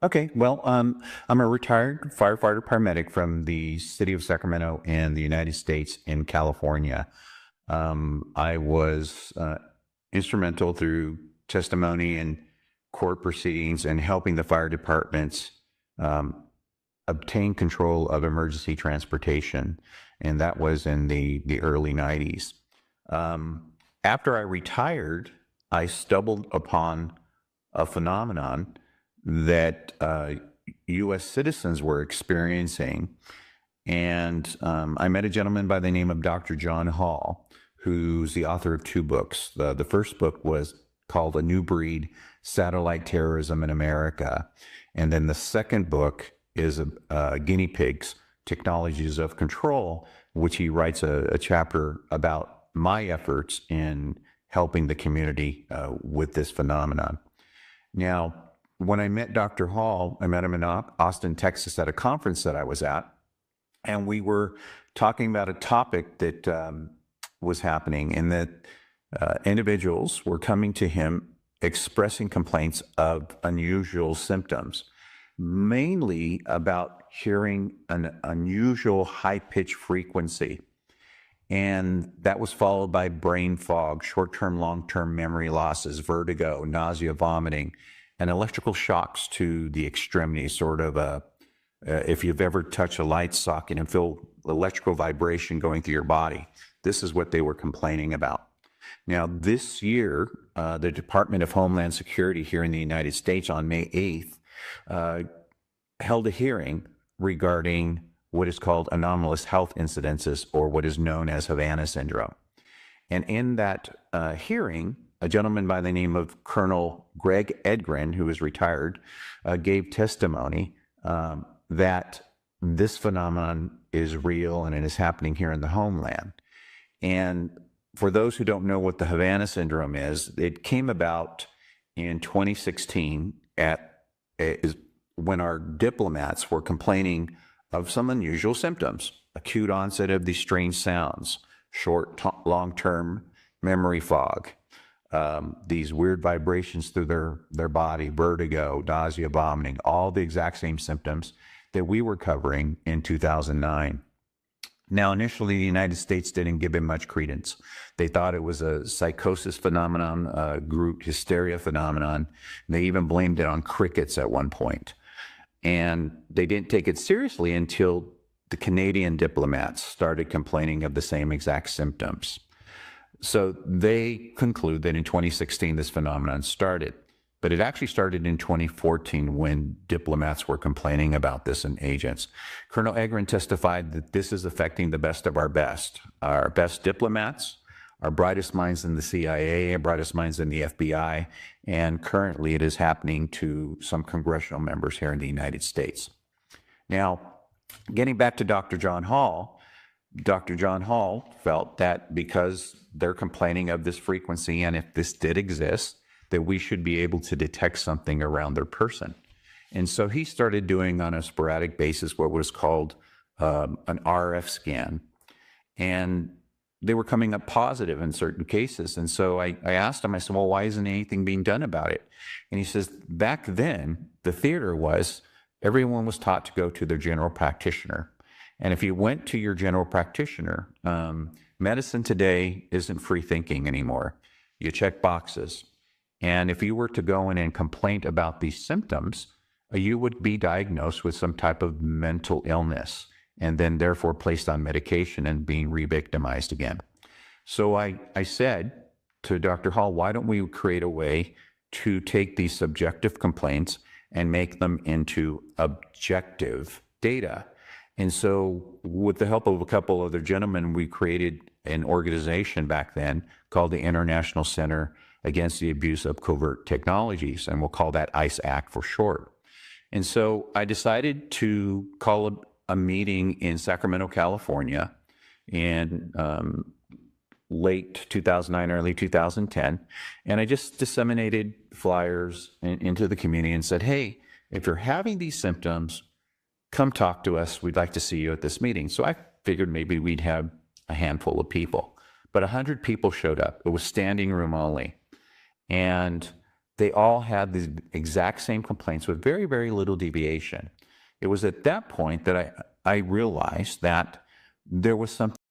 Okay, well, I'm a retired firefighter paramedic from the city of Sacramento in the United States in California. I was instrumental through testimony and court proceedings and helping the fire departments um, obtain control of emergency transportation, and that was in the early 90s. After I retired, I stumbled upon a phenomenon that U.S. citizens were experiencing. And I met a gentleman by the name of Dr. John Hall, who's the author of two books. The first book was called A New Breed, Satellite Terrorism in America. And then the second book is Guinea Pigs, Technologies of Control, which he writes a chapter about my efforts in helping the community with this phenomenon. Now, when I met Dr. Hall, I met him in Austin, Texas at a conference that I was at, and we were talking about a topic that was happening, and that individuals were coming to him expressing complaints of unusual symptoms, mainly about hearing an unusual high-pitched frequency. And that was followed by brain fog, short-term, long-term memory losses, vertigo, nausea, vomiting, and electrical shocks to the extremity, sort of if you've ever touched a light socket and feel electrical vibration going through your body, this is what they were complaining about. Now, this year, the Department of Homeland Security here in the United States on May 8th held a hearing regarding what is called anomalous health incidences, or what is known as Havana syndrome. And in that hearing, a gentleman by the name of Colonel Greg Edgren, who is retired, gave testimony that this phenomenon is real and it is happening here in the homeland. And for those who don't know what the Havana syndrome is, it came about in 2016 when our diplomats were complaining of some unusual symptoms: acute onset of these strange sounds, short, long-term memory fog, these weird vibrations through their body, vertigo, nausea, vomiting, all the exact same symptoms that we were covering in 2009. Now, initially, the United States didn't give it much credence. They thought it was a psychosis phenomenon, a group hysteria phenomenon. They even blamed it on crickets at one point. And they didn't take it seriously until the Canadian diplomats started complaining of the same exact symptoms. So they conclude that in 2016, this phenomenon started. But it actually started in 2014 when diplomats were complaining about this and agents. Colonel Egren testified that this is affecting the best of our best diplomats, our brightest minds in the CIA, our brightest minds in the FBI, and currently it is happening to some congressional members here in the United States. Now, getting back to Dr. John Hall, Dr. John Hall felt that because they're complaining of this frequency, and if this did exist, that we should be able to detect something around their person. And so he started doing on a sporadic basis what was called an RF scan. And they were coming up positive in certain cases. And so I asked him, I said, well, why isn't anything being done about it? And he says, back then, the theater was, everyone was taught to go to their general practitioner. And if you went to your general practitioner, medicine today isn't free thinking anymore. You check boxes. And if you were to go in and complain about these symptoms, you would be diagnosed with some type of mental illness, and then therefore placed on medication and being re-victimized again. So I said to Dr. Hall, why don't we create a way to take these subjective complaints and make them into objective data? And so with the help of a couple other gentlemen, we created an organization back then called the International Center Against the Abuse of Covert Technologies, and we'll call that ICE-ACT for short. And so I decided to call a meeting in Sacramento, California in late 2009, early 2010, and I just disseminated flyers into the community and said, hey, if you're having these symptoms, come talk to us. We'd like to see you at this meeting. So I figured maybe we'd have a handful of people, but 100 people showed up. It was standing room only. And they all had the exact same complaints with very, very little deviation. It was at that point that I realized that there was something